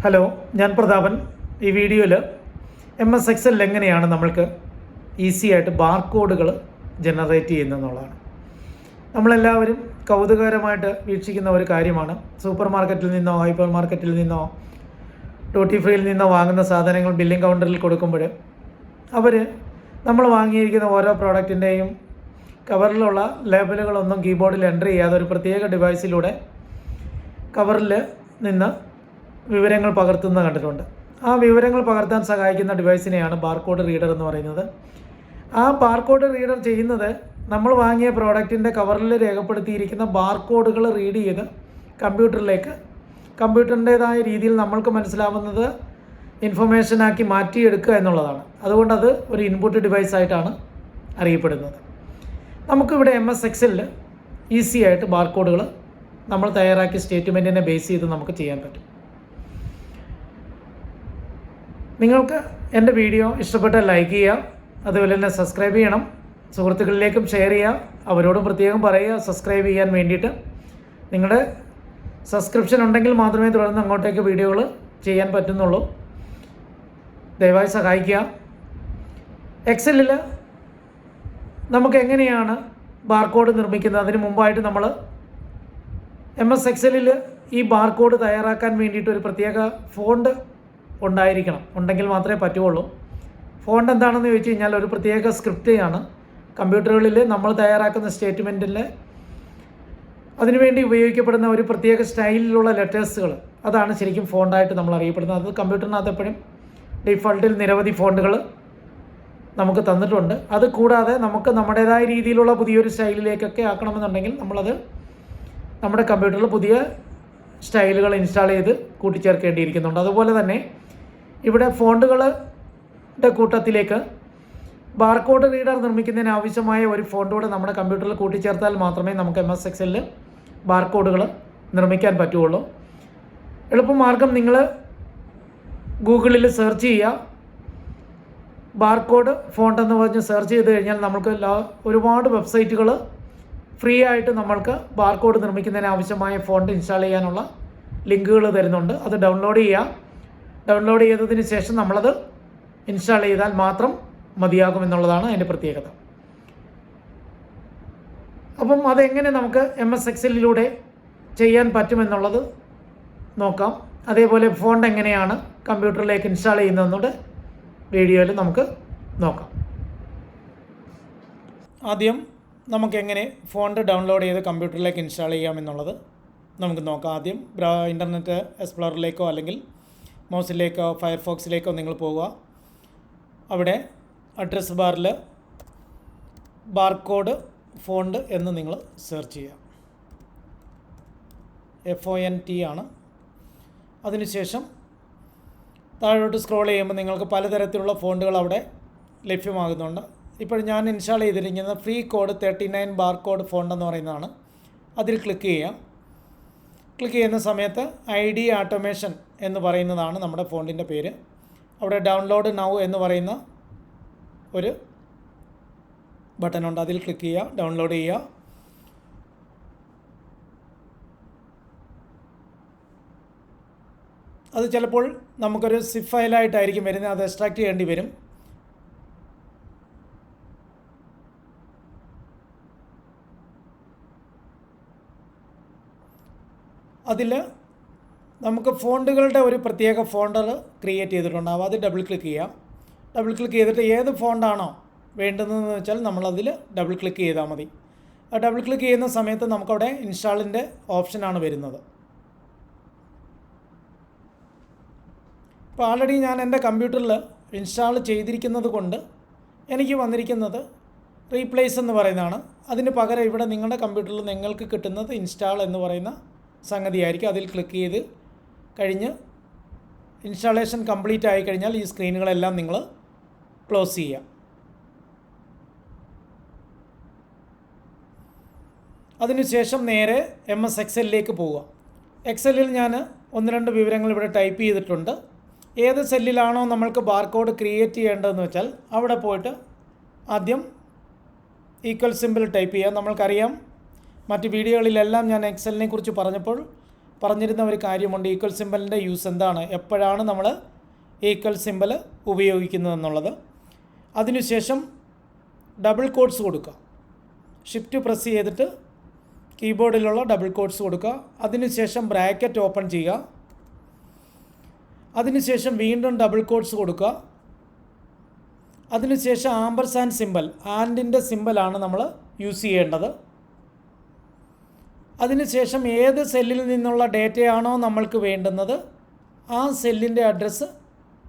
Hello, ഞാൻ പ്രതാപൻ. ഈ വീഡിയോയിൽ MS Excel എങ്ങനെയാണ് നമ്മൾക്ക് ഈസി ആയിട്ട് ബാർകോഡുകൾ ജനറേറ്റ് ചെയ്യുന്നതെന്നുള്ളതാണ്. നമ്മളെല്ലാവരും കൗതുകകരമായിട്ട് വീക്ഷിക്കുന്ന ഒരു കാര്യമാണ്. സൂപ്പർ മാർക്കറ്റിൽ നിന്നോ ഹൈപ്പർ മാർക്കറ്റിൽ നിന്നോ ഡ്യൂട്ടി ഫ്രീയിൽ നിന്നോ വാങ്ങുന്ന സാധനങ്ങൾ ബില്ലിംഗ് കൗണ്ടറിൽ കൊടുക്കുമ്പോൾ അവർ നമ്മൾ വാങ്ങിയിരിക്കുന്ന ഓരോ പ്രോഡക്റ്റിൻ്റെയും കവറിലുള്ള ലേബലുകളൊന്നും കീബോർഡിൽ എൻ്റർ ചെയ്യാതെ ഒരു പ്രത്യേക ഡിവൈസിലൂടെ കവറിൽ നിന്ന് വിവരങ്ങൾ പകർത്തുന്ന കണ്ടിട്ടുണ്ട്. ആ വിവരങ്ങൾ പകർത്താൻ സഹായിക്കുന്ന ഡിവൈസിനെയാണ് ബാർകോഡ് റീഡർ എന്ന് പറയുന്നത്. ആ ബാർകോഡ് റീഡർ ചെയ്യുന്നത് നമ്മൾ വാങ്ങിയ പ്രോഡക്റ്റിൻ്റെ കവറിൽ രേഖപ്പെടുത്തിയിരിക്കുന്ന ബാർകോഡുകൾ റീഡ് ചെയ്ത് കമ്പ്യൂട്ടറിൻ്റേതായ രീതിയിൽ നമ്മൾക്ക് മനസ്സിലാവുന്നത് ഇൻഫർമേഷനാക്കി മാറ്റിയെടുക്കുക എന്നുള്ളതാണ്. അതുകൊണ്ടത് ഒരു ഇൻപുട്ട് ഡിവൈസായിട്ടാണ് അറിയപ്പെടുന്നത്. നമുക്കിവിടെ MS Excelൽ ഈസി ആയിട്ട് ബാർകോഡുകൾ നമ്മൾ തയ്യാറാക്കിയ സ്റ്റേറ്റ്മെൻറ്റിനെ ബേസ് ചെയ്ത് നമുക്ക് ചെയ്യാൻ പറ്റും. നിങ്ങൾക്ക് എൻ്റെ വീഡിയോ ഇഷ്ടപ്പെട്ടാൽ ലൈക്ക് ചെയ്യുക, അതുപോലെ തന്നെ സബ്സ്ക്രൈബ് ചെയ്യണം. സുഹൃത്തുക്കളിലേക്കും ഷെയർ ചെയ്യുക. അവരോടും പ്രത്യേകം പറയുക സബ്സ്ക്രൈബ് ചെയ്യാൻ വേണ്ടിയിട്ട്. നിങ്ങളുടെ സബ്സ്ക്രിപ്ഷൻ ഉണ്ടെങ്കിൽ മാത്രമേ തുടർന്ന് അങ്ങോട്ടേക്ക് വീഡിയോകൾ ചെയ്യാൻ പറ്റുന്നുള്ളൂ. ദയവായി സഹായിക്കുക. എക്സലിൽ നമുക്ക് എങ്ങനെയാണ് ബാർകോഡ് നിർമ്മിക്കുന്നത്? അതിന് മുമ്പായിട്ട് നമ്മൾ MS Excelൽ ഈ ബാർകോഡ് തയ്യാറാക്കാൻ വേണ്ടിയിട്ട് ഒരു പ്രത്യേക ഫോണ്ട് ഉണ്ടെങ്കിൽ മാത്രമേ പറ്റുള്ളൂ. ഫോണ്ട് എന്താണെന്ന് ചോദിച്ചു കഴിഞ്ഞാൽ ഒരു പ്രത്യേക സ്ക്രിപ്റ്റാണ്. കമ്പ്യൂട്ടറുകളിൽ നമ്മൾ തയ്യാറാക്കുന്ന സ്റ്റേറ്റ്മെൻറ്റിൽ അതിനുവേണ്ടി ഉപയോഗിക്കപ്പെടുന്ന ഒരു പ്രത്യേക സ്റ്റൈലിലുള്ള ലെറ്റേഴ്സുകൾ, അതാണ് ശരിക്കും ഫോണ്ടായിട്ട് നമ്മൾ അറിയപ്പെടുന്നത്. അത് കമ്പ്യൂട്ടറിനകത്ത് എപ്പോഴും ഡിഫോൾട്ടിൽ നിരവധി ഫോണ്ടുകൾ നമുക്ക് തന്നിട്ടുണ്ട്. അത് കൂടാതെ നമുക്ക് നമ്മുടേതായ രീതിയിലുള്ള പുതിയൊരു സ്റ്റൈലിലേക്കൊക്കെ ആക്കണമെന്നുണ്ടെങ്കിൽ നമ്മളത് നമ്മുടെ കമ്പ്യൂട്ടറിൽ പുതിയ സ്റ്റൈലുകൾ ഇൻസ്റ്റാൾ ചെയ്ത് കൂട്ടിച്ചേർക്കേണ്ടിയിരിക്കുന്നുണ്ട്. അതുപോലെ തന്നെ ഇവിടെ ഫോണ്ടുകളുടെ കൂട്ടത്തിലേക്ക് ബാർകോഡ് റീഡർ നിർമ്മിക്കുന്നതിന് ആവശ്യമായ ഒരു ഫോണ്ട് കൂടെ നമ്മുടെ കമ്പ്യൂട്ടറിൽ കൂട്ടിച്ചേർത്താൽ മാത്രമേ നമുക്ക് MS Excelൽ ബാർകോഡുകൾ നിർമ്മിക്കാൻ പറ്റുള്ളൂ. എളുപ്പമാർഗം, നിങ്ങൾ ഗൂഗിളിൽ സെർച്ച് ചെയ്യുക, ബാർകോഡ് ഫോണ്ട് എന്ന് പറഞ്ഞ് സെർച്ച് ചെയ്ത് കഴിഞ്ഞാൽ നമുക്ക് ഒരുപാട് വെബ്സൈറ്റുകൾ ഫ്രീ ആയിട്ട് നമ്മൾക്ക് ബാർകോഡ് നിർമ്മിക്കുന്നതിന് ആവശ്യമായ ഫോണ്ട് ഇൻസ്റ്റാൾ ചെയ്യാനുള്ള ലിങ്കുകൾ തരുന്നുണ്ട്. അത് ഡൗൺലോഡ് ചെയ്യുക. ഡൗൺലോഡ് ചെയ്തതിന് ശേഷം നമ്മളത് ഇൻസ്റ്റാൾ ചെയ്താൽ മാത്രം മതിയാകുമെന്നുള്ളതാണ് അതിൻ്റെ പ്രത്യേകത. അപ്പം അതെങ്ങനെ നമുക്ക് MS Excelലിലൂടെ ചെയ്യാൻ പറ്റുമെന്നുള്ളത് നോക്കാം. അതേപോലെ ഫോണ്ട് എങ്ങനെയാണ് കമ്പ്യൂട്ടറിലേക്ക് ഇൻസ്റ്റാൾ ചെയ്യുന്നതെന്നുകൂടെ വീഡിയോയിൽ നമുക്ക് നോക്കാം. ആദ്യം നമുക്കെങ്ങനെ ഫോണ്ട് ഡൗൺലോഡ് ചെയ്ത് കമ്പ്യൂട്ടറിലേക്ക് ഇൻസ്റ്റാൾ ചെയ്യാമെന്നുള്ളത് നമുക്ക് നോക്കാം. ആദ്യം ഇൻ്റർനെറ്റ് എക്സ്പ്ലോററിലേക്കോ അല്ലെങ്കിൽ മോസിലേക്കോ ഫയർഫോക്സിലേക്കോ നിങ്ങൾ പോവുക. അവിടെ അഡ്രസ് ബാറിൽ ബാർകോഡ് ഫോണ്ട് എന്ന് നിങ്ങൾ സെർച്ച് ചെയ്യുക. FONT ആണ്. അതിനുശേഷം താഴോട്ട് സ്ക്രോൾ ചെയ്യുമ്പോൾ നിങ്ങൾക്ക് പലതരത്തിലുള്ള ഫോണ്ടുകൾ അവിടെ ലഭ്യമാകുന്നുണ്ട്. ഇപ്പോൾ ഞാൻ ഇൻസ്റ്റാൾ ചെയ്തിരിക്കുന്നത് ഫ്രീ കോഡ് 39 ബാർകോഡ് ഫോണ്ട് എന്ന് പറയുന്നതാണ്. അതിൽ ക്ലിക്ക് ചെയ്യുക. ക്ലിക്ക് ചെയ്യുന്ന സമയത്ത് ID ഓട്ടോമേഷൻ എന്ന് പറയുന്നതാണ് നമ്മുടെ ഫോണ്ടിൻ്റെ പേര്. അവിടെ ഡൗൺലോഡ് നൗ എന്ന് പറയുന്ന ഒരു ബട്ടണുണ്ട്. അതിൽ ക്ലിക്ക് ചെയ്യുക, ഡൗൺലോഡ് ചെയ്യുക. അത് ചിലപ്പോൾ നമുക്കൊരു സിപ്പ് ഫയലായിട്ടായിരിക്കും വരുന്നത്. അത് എക്സ്ട്രാക്ട് ചെയ്യേണ്ടി വരും. അതിൽ നമുക്ക് ഫോണ്ടുകളുടെ ഒരു പ്രത്യേക ഫോൾഡർ ക്രിയേറ്റ് ചെയ്തിട്ടുണ്ടാവും. അത് ഡബിൾ ക്ലിക്ക് ചെയ്യാം. ഡബിൾ ക്ലിക്ക് ചെയ്തിട്ട് ഏത് ഫോണ്ടാണോ വേണ്ടതെന്ന് വെച്ചാൽ നമ്മളതിൽ ഡബിൾ ക്ലിക്ക് ചെയ്താൽ മതി. ആ ഡബിൾ ക്ലിക്ക് ചെയ്യുന്ന സമയത്ത് നമുക്കവിടെ ഇൻസ്റ്റാളിൻ്റെ ഓപ്ഷനാണ് വരുന്നത്. ഇപ്പോൾ ആൾറെഡി ഞാൻ എൻ്റെ കമ്പ്യൂട്ടറിൽ ഇൻസ്റ്റാൾ ചെയ്തിരിക്കുന്നത് കൊണ്ട് എനിക്ക് വന്നിരിക്കുന്നത് റീപ്ലേസ് എന്ന് പറയുന്നതാണ്. അതിന് പകരം ഇവിടെ നിങ്ങളുടെ കമ്പ്യൂട്ടറിൽ നിങ്ങൾക്ക് കിട്ടുന്നത് ഇൻസ്റ്റാൾ എന്ന് പറയുന്ന സംഗതിയായിരിക്കും. അതിൽ ക്ലിക്ക് ചെയ്ത് കഴിഞ്ഞ് ഇൻസ്റ്റാളേഷൻ കംപ്ലീറ്റ് ആയി കഴിഞ്ഞാൽ ഈ സ്ക്രീനുകളെല്ലാം നിങ്ങൾ ക്ലോസ് ചെയ്യുക. അതിനുശേഷം നേരെ MS Excelലിലേക്ക് പോവുക. എക്സലിൽ ഞാൻ 1-2 വിവരങ്ങൾ ഇവിടെ ടൈപ്പ് ചെയ്തിട്ടുണ്ട്. ഏത് സെല്ലിലാണോ നമ്മൾക്ക് ബാർകോഡ് ക്രിയേറ്റ് ചെയ്യേണ്ടതെന്ന് വെച്ചാൽ അവിടെ പോയിട്ട് ആദ്യം ഈക്വൽ സിമ്പിൾ ടൈപ്പ് ചെയ്യുക. നമ്മൾക്കറിയാം മറ്റ് വീഡിയോകളിലെല്ലാം ഞാൻ എക്സലിനെ കുറിച്ച് പറഞ്ഞപ്പോൾ പറഞ്ഞിരുന്ന ഒരു കാര്യമുണ്ട്. ഈക്വൽ സിമ്പലിൻ്റെ യൂസ് എന്താണ്, എപ്പോഴാണ് നമ്മൾ ഈക്വൽ സിമ്പൽ ഉപയോഗിക്കുന്നതെന്നുള്ളത്. അതിനുശേഷം ഡബിൾ കോട്ട്സ് കൊടുക്കുക. ഷിഫ്റ്റ് പ്രസ് ചെയ്തിട്ട് കീബോർഡിലുള്ള ഡബിൾ കോട്ട്സ് കൊടുക്കുക. അതിനുശേഷം ബ്രാക്കറ്റ് ഓപ്പൺ ചെയ്യുക. അതിനുശേഷം വീണ്ടും ഡബിൾ കോട്ട്സ് കൊടുക്കുക. അതിനുശേഷം ആമ്പർസാൻഡ് സിമ്പൽ, ആൻഡിൻ്റെ സിമ്പലാണ് നമ്മൾ യൂസ് ചെയ്യേണ്ടത്. അതിനുശേഷം ഏത് സെല്ലിൽ നിന്നുള്ള ഡേറ്റയാണോ നമ്മൾക്ക് വേണ്ടുന്നത് ആ സെല്ലിൻ്റെ അഡ്രസ്സ്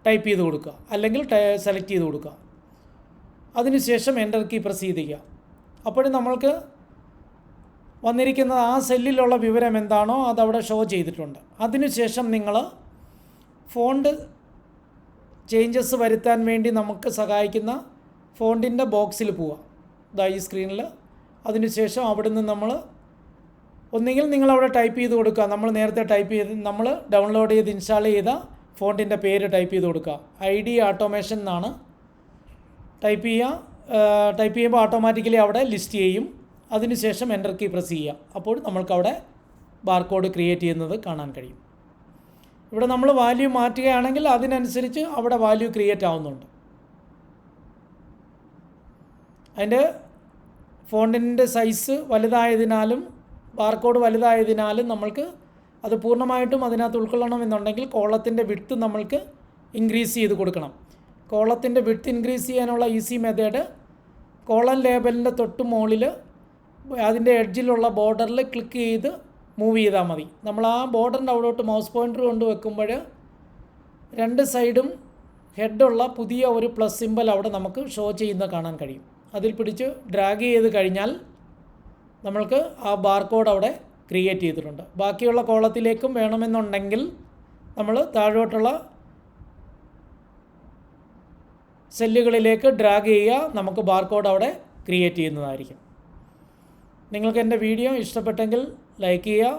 ടൈപ്പ് ചെയ്ത് കൊടുക്കുക, അല്ലെങ്കിൽ സെലക്ട് ചെയ്ത് കൊടുക്കുക. അതിനുശേഷം എൻ്റർ കീ പ്രസ് ചെയ്യുക. അപ്പോൾ നമ്മൾക്ക് വന്നിരിക്കുന്നത് ആ സെല്ലിലുള്ള വിവരം എന്താണോ അതവിടെ ഷോ ചെയ്തിട്ടുണ്ട്. അതിനുശേഷം നിങ്ങൾ ഫോണ്ട് ചേഞ്ചസ് വരുത്താൻ വേണ്ടി നമുക്ക് സഹായിക്കുന്ന ഫോണ്ടിൻ്റെ ബോക്സിൽ പോവുക, ഇതാ ഈ സ്ക്രീനിൽ. അതിനുശേഷം അവിടുന്ന് നമ്മൾ ഒന്നുകിൽ നിങ്ങളവിടെ ടൈപ്പ് ചെയ്ത് കൊടുക്കുക, നമ്മൾ നേരത്തെ ടൈപ്പ് ചെയ്ത് നമ്മൾ ഡൗൺലോഡ് ചെയ്ത് ഇൻസ്റ്റാൾ ചെയ്ത ഫോണ്ടിൻ്റെ പേര് ടൈപ്പ് ചെയ്ത് കൊടുക്കുക. ID ഓട്ടോമേഷൻ എന്നാണ് ടൈപ്പ് ചെയ്യുക. ടൈപ്പ് ചെയ്യുമ്പോൾ ഓട്ടോമാറ്റിക്കലി അവിടെ ലിസ്റ്റ് ചെയ്യും. അതിനുശേഷം എൻ്റർ കീ പ്രസ് ചെയ്യുക. അപ്പോൾ നമ്മൾക്കവിടെ ബാർകോഡ് ക്രിയേറ്റ് ചെയ്യുന്നത് കാണാൻ കഴിയും. ഇവിടെ നമ്മൾ വാല്യൂ മാറ്റുകയാണെങ്കിൽ അതിനനുസരിച്ച് അവിടെ വാല്യൂ ക്രിയേറ്റ് ആവുന്നുണ്ട്. അതിൻ്റെ ഫോണ്ടിൻ്റെ സൈസ് വലുതായതിനാലും ബാർകോഡ് വലുതായതിനാലും നമ്മൾക്ക് അത് പൂർണ്ണമായിട്ടും അതിനകത്ത് ഉൾക്കൊള്ളണമെന്നുണ്ടെങ്കിൽ കോളത്തിൻ്റെ വിഡ്ത്ത് നമ്മൾക്ക് ഇൻക്രീസ് ചെയ്ത് കൊടുക്കണം. കോളത്തിൻ്റെ വിഡ്ത്ത് ഇൻക്രീസ് ചെയ്യാനുള്ള ഈസി മെത്തേഡ്, കോളൻ ലേബലിൻ്റെ തൊട്ട് മുകളിൽ അതിൻ്റെ എഡ്ജിലുള്ള ബോർഡറിൽ ക്ലിക്ക് ചെയ്ത് മൂവ് ചെയ്താൽ മതി. നമ്മൾ ആ ബോർഡറിൻ്റെ അവിടോട്ട് മൗസ് പോയിൻ്റർ കൊണ്ട് വെക്കുമ്പോൾ രണ്ട് സൈഡും ഹെഡുള്ള പുതിയ ഒരു പ്ലസ് സിമ്പൽ അവിടെ നമുക്ക് ഷോ ചെയ്യുന്ന കാണാൻ കഴിയും. അതിൽ പിടിച്ച് ഡ്രാഗ് ചെയ്ത് കഴിഞ്ഞാൽ നമ്മൾക്ക് ആ ബാർകോഡ് അവിടെ ക്രിയേറ്റ് ചെയ്തിട്ടുണ്ട്. ബാക്കിയുള്ള കോളത്തിലേക്കും വേണമെന്നുണ്ടെങ്കിൽ നമ്മൾ താഴോട്ടുള്ള സെല്ലുകളിലേക്ക് ഡ്രാഗ് ചെയ്യുക, നമുക്ക് ബാർകോഡ് അവിടെ ക്രിയേറ്റ് ചെയ്യുന്നതായിരിക്കും. നിങ്ങൾക്ക് എൻ്റെ വീഡിയോ ഇഷ്ടപ്പെട്ടെങ്കിൽ ലൈക്ക് ചെയ്യുക.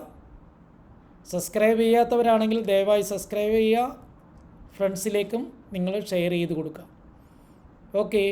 സബ്സ്ക്രൈബ് ചെയ്യാത്തവരാണെങ്കിൽ ദയവായി സബ്സ്ക്രൈബ് ചെയ്യുക. ഫ്രണ്ട്സിലേക്കും നിങ്ങൾ ഷെയർ ചെയ്ത് കൊടുക്കുക. ഓക്കേ.